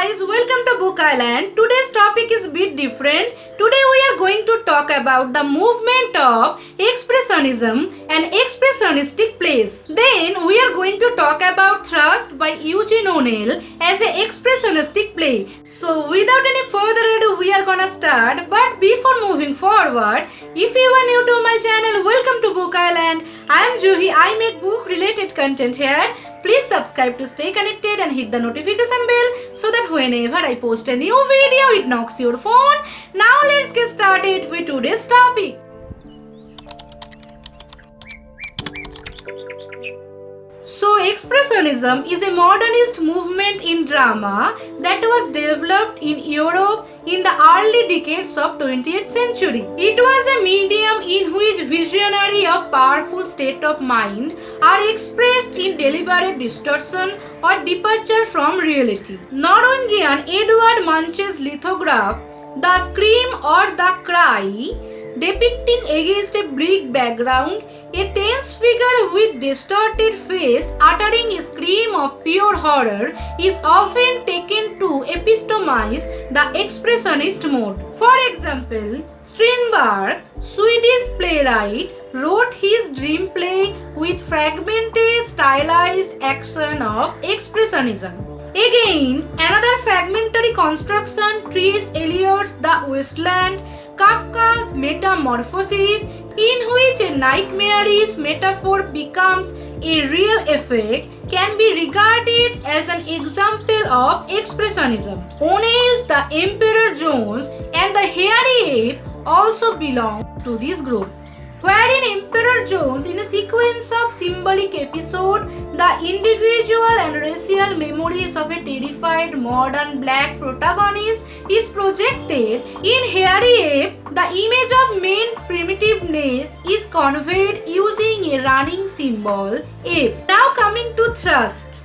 guys, welcome to Book Island. Today's topic is a bit different. Today we are going to talk about the movement of Expressionism and expressionistic plays. Then we are going to talk about Thrust by Eugene O'Neill as an expressionistic play. So without any further ado, we are gonna start. But before moving forward, if you are new to my channel, welcome to Book Island. I am Juhi. I make book related content here. Please subscribe to stay connected and hit the notification bell so that whenever I post a new video, it knocks your phone. Now let's get started with today's topic. So Expressionism is a modernist movement in drama that was developed in Europe in the early decades of 20th century. It was a medium in which visionary or powerful state of mind are expressed in deliberate distortion or departure from reality. Norwegian Edvard Munch's lithograph, The Scream or the Cry, depicting against a brick background a tense figure with distorted face uttering a scream of pure horror, is often taken to epitomize the expressionist mode. For example, Strindberg, Swedish playwright, wrote his dream play with fragmented stylized action of expressionism. Again, another fragmentary construction, T.S. Eliot's The Wasteland, Kafka's Metamorphosis, in which a nightmarish metaphor becomes a real effect, can be regarded as an example of expressionism. O'Neill's The Emperor Jones and The Hairy Ape also belong to this group. Wherein Emperor Jones, in a sequence of symbolic episodes, the individual and racial memories of a terrified modern black protagonist is projected, in Hairy Ape, the image of main primitiveness is conveyed using a running symbol, ape. Now coming to Thrust.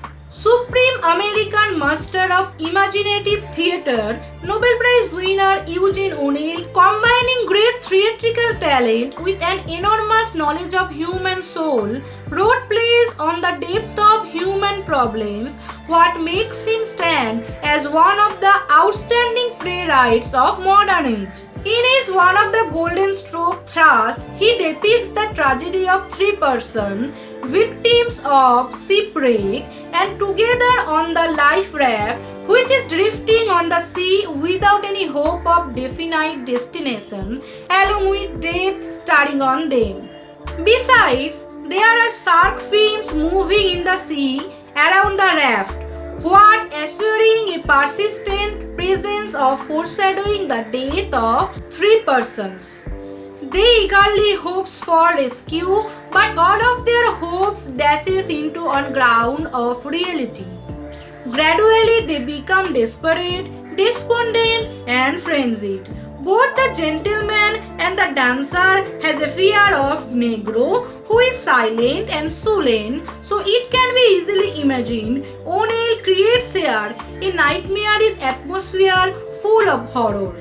Supreme American master of imaginative theatre, Nobel Prize winner Eugene O'Neill, combining great theatrical talent with an enormous knowledge of human soul, wrote plays on the depth of human problems, what makes him stand as one of the outstanding playwrights of modern age. In his one of the Golden Stroke Thrust, he depicts the tragedy of three persons, victims of shipwreck and together on the life raft, which is drifting on the sea without any hope of definite destination, along with death staring on them. Besides, there are shark fins moving in the sea around the raft, what assuring a persistent presence of foreshadowing the death of three persons. They eagerly hopes for rescue, but all of their hopes dashes into on ground of reality. Gradually they become desperate, despondent and frenzied. Both the gentleman and the dancer has a fear of Negro, who is silent and sullen, so it can be easily imagined O'Neill creates here a nightmarish atmosphere full of horror.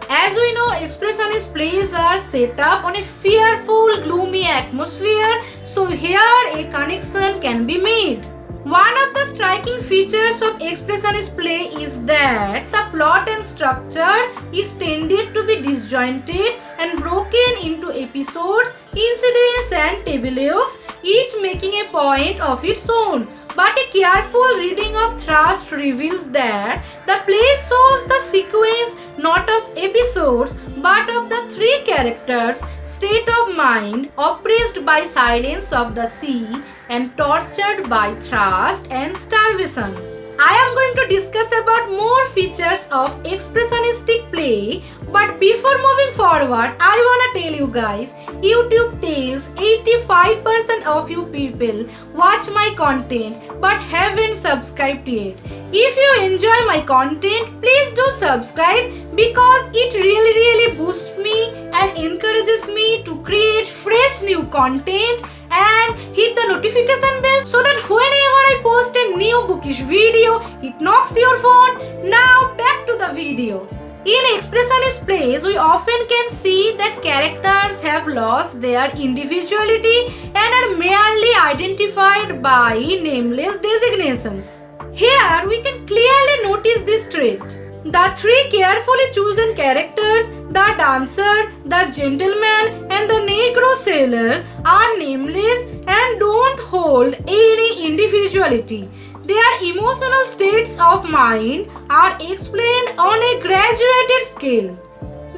As we know, expressionist plays are set up on a fearful, gloomy atmosphere, so here a connection can be made. One of the striking features of expressionist play is that the plot and structure is tended to be disjointed and broken into episodes, incidents and tableaux, each making a point of its own. But a careful reading of Thrust reveals that the play shows the sequence not of episodes but of the three characters' state of mind, oppressed by silence of the sea and tortured by thirst and starvation. I am going to discuss about more features of expressionistic play, but before moving forward, I wanna tell you guys, YouTube tells 85% of you people watch my content but haven't subscribed yet. If you enjoy my content, please do subscribe because it really boosts me and encourages me to create fresh new content, and hit the notification bell so that whenever I post a new bookish video, it knocks your phone. Now back to the video. In expressionist plays, we often can see that characters have lost their individuality and are merely identified by nameless designations. Here we can clearly notice this trait. The three carefully chosen characters, the dancer, the gentleman and the Negro sailor, are nameless and don't hold any individuality. Their emotional states of mind are explained on a graduated scale.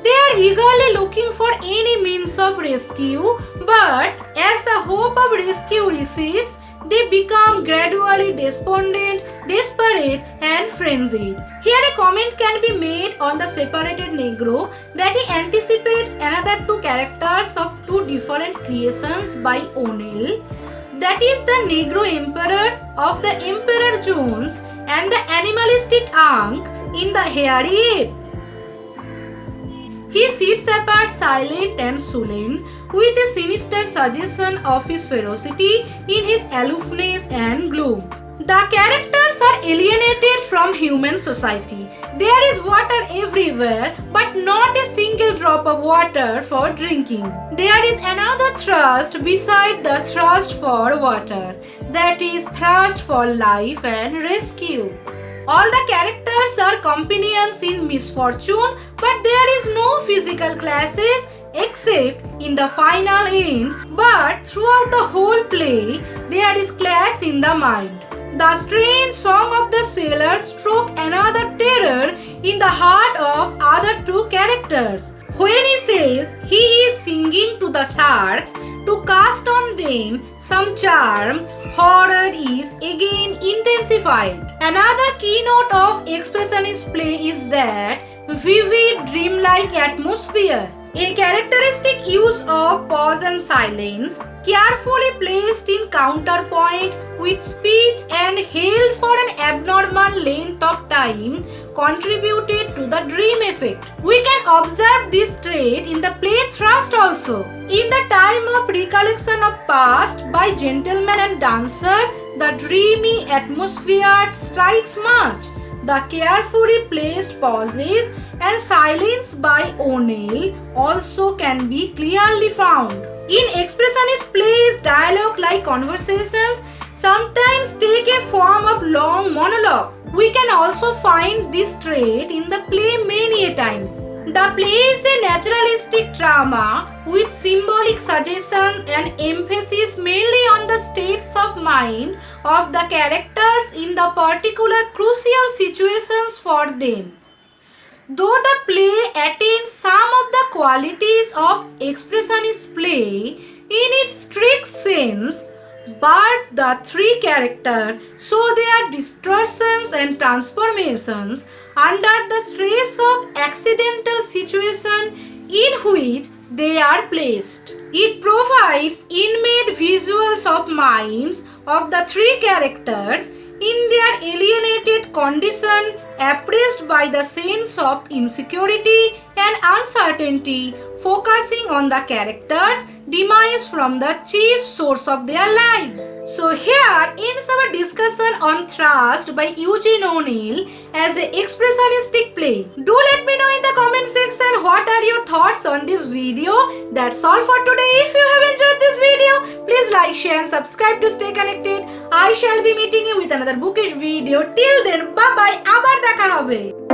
They are eagerly looking for any means of rescue, but as the hope of rescue recedes, they become gradually despondent, desperate, and frenzied. Here a comment can be made on the separated Negro that he anticipates another two characters of two different creations by O'Neill. That is the Negro Emperor of the Emperor Jones and the animalistic Ankh in the Hairy Ape. He sits apart silent and sullen, with a sinister suggestion of his ferocity in his aloofness and gloom. The characters are alienated from human society. There is water everywhere, but not a single drop of water for drinking. There is another thirst beside the thirst for water, that is thirst for life and rescue. All the characters are companions in misfortune, but there is no physical clashes except in the final end, but throughout the whole play there is clash in the mind. The strange song of the sailor struck another terror in the heart of other two characters. When he says he is singing to the sharks to cast on them some charm, horror is again intensified. Another keynote of expressionist play is that vivid, dreamlike atmosphere. A characteristic use of pause and silence, carefully placed in counterpoint with speech and held for an abnormal length of time, contributed to the dream effect. We can observe this trait in the play Thrust also. In the time of recollection of past by gentleman and dancer, the dreamy atmosphere strikes much. The carefully placed pauses and silence by O'Neill also can be clearly found. In expressionist plays, dialogue like conversations sometimes take a form of long monologue. We can also find this trait in the play many a times. The play is a naturalistic drama with symbolic suggestions and emphasis mainly on the states of mind of the characters in the particular crucial situations for them. Though the play attains some of the qualities of expressionist play in its strict sense, but the three characters show their distortions and transformations under the stress of accidental situation in which they are placed. It provides inmate visuals of minds of the three characters in their alienated condition, oppressed by the sense of insecurity and uncertainty, focusing on the characters' demise from the chief source of their lives. So here ends our discussion on Thrust by Eugene O'Neill as an expressionistic play. Do let me know in the comment section what are your thoughts on this video. That's all for today. If you have enjoyed this video, please like, share and subscribe to stay connected. I shall be meeting you with another bookish video. Till then, bye bye. আবার দেখা হবে.